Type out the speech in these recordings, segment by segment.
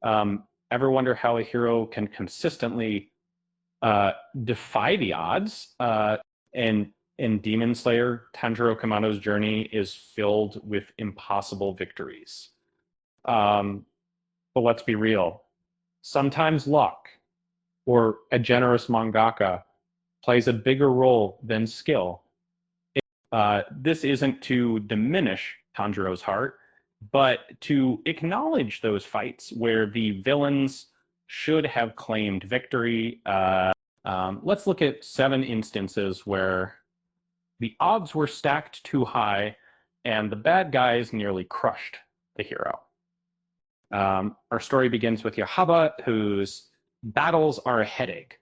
Ever wonder how a hero can consistently defy the odds? And in Demon Slayer, Tanjiro Kamado's journey is filled with impossible victories. Um, but let's be real. Sometimes luck or a generous mangaka plays a bigger role than skill. This isn't to diminish Tanjiro's heart, but to acknowledge those fights where the villains should have claimed victory. Let's look at 7 instances where the odds were stacked too high and the bad guys nearly crushed the hero. Our story begins with Yahaba, whose battles are a headache,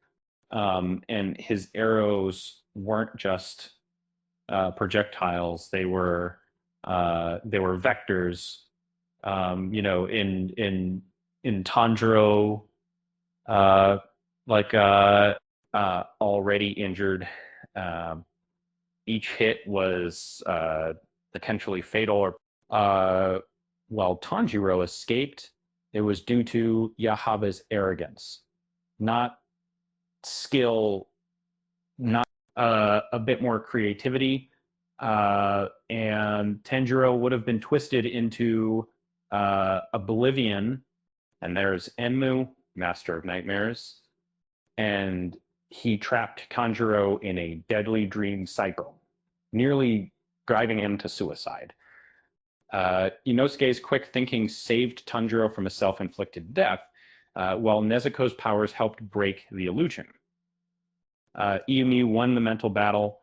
and his arrows weren't just projectiles; they were vectors. In Tanjiro, uh, already injured. Um, each hit was potentially fatal. Or while Tanjiro escaped, it was due to Yahaba's arrogance, not skill, not a bit more creativity. And Tanjiro would have been twisted into oblivion. And there's Enmu, Master of Nightmares, and he trapped Tanjiro in a deadly dream cycle, nearly driving him to suicide. Inosuke's quick thinking saved Tanjiro from a self-inflicted death, while Nezuko's powers helped break the illusion. Iyumi won the mental battle.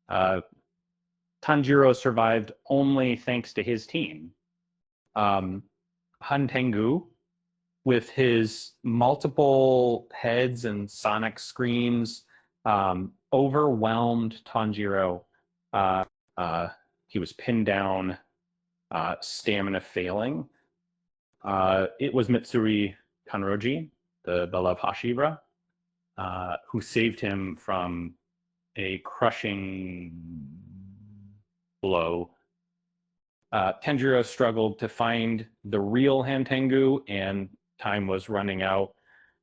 Tanjiro survived only thanks to his team. Tengu, with his multiple heads and sonic screams, overwhelmed Tanjiro. He was pinned down, stamina failing. It was Mitsuri Kanroji, the beloved Hashira, who saved him from a crushing blow. Tanjiro struggled to find the real Tengu, and time was running out.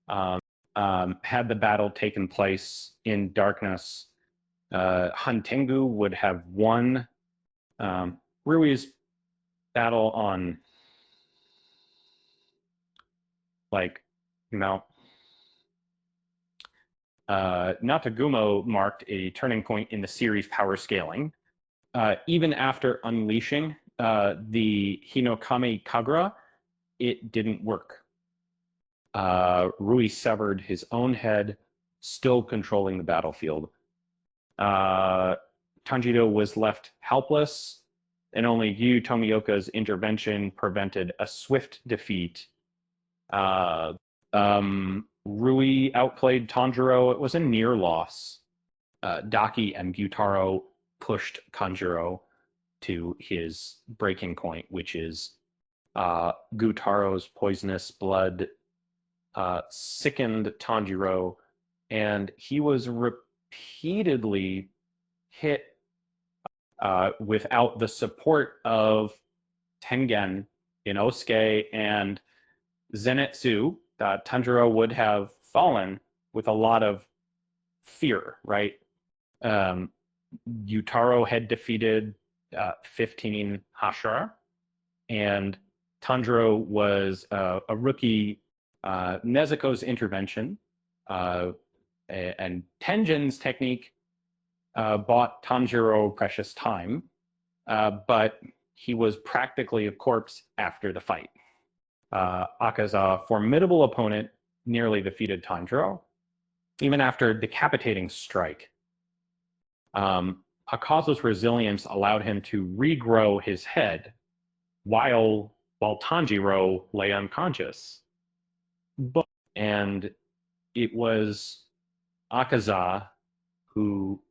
Had the battle taken place in darkness, Tengu would have won. Rui's battle on Mount Natagumo marked a turning point in the series' power scaling. Even after unleashing the Hinokami Kagura, it didn't work. Rui severed his own head, still controlling the battlefield. Tanjiro was left helpless, and only Yu Tomioka's intervention prevented a swift defeat. Rui outplayed Tanjiro. It was a near loss. Daki and Gyutaro pushed Tanjiro to his breaking point, which is Gyutaro's poisonous blood sickened Tanjiro, and he was repeatedly hit without the support of Tengen, Inosuke, and Zenitsu. Tanjiro would have fallen with a lot of fear, right? Gyutaro had defeated 15 Hashira, and Tanjiro was a rookie. Nezuko's intervention and Tengen's technique bought Tanjiro precious time, but he was practically a corpse after the fight. Akaza's formidable opponent nearly defeated Tanjiro, even after decapitating strike. Akaza's resilience allowed him to regrow his head while Tanjiro lay unconscious. And it was Akaza who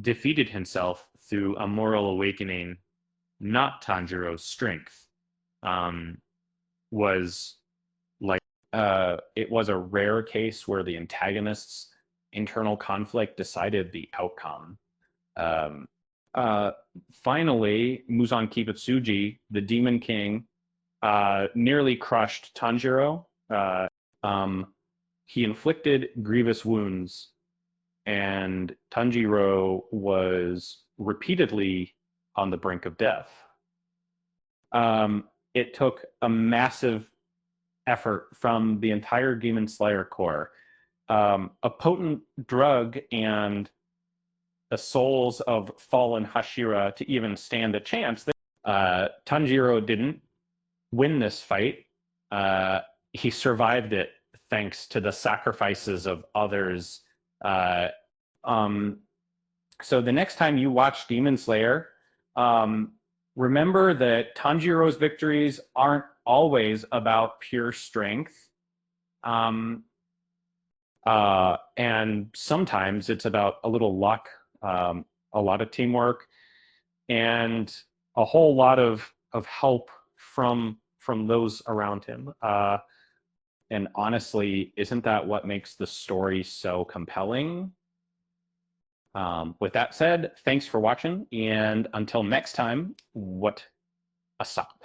defeated himself through a moral awakening, not Tanjiro's strength. It was a rare case where the antagonist's internal conflict decided the outcome. Finally, Muzan Kibutsuji, the Demon King, nearly crushed Tanjiro, He inflicted grievous wounds, and Tanjiro was repeatedly on the brink of death. It took a massive effort from the entire Demon Slayer Corps, a potent drug, and the souls of fallen Hashira to even stand a chance. Tanjiro didn't win this fight. He survived it thanks to the sacrifices of others. So the next time you watch Demon Slayer, remember that Tanjiro's victories aren't always about pure strength. And sometimes it's about a little luck, a lot of teamwork, and a whole lot of help from those around him. And honestly, isn't that what makes the story so compelling? With that said, thanks for watching, and until next time, what a stop.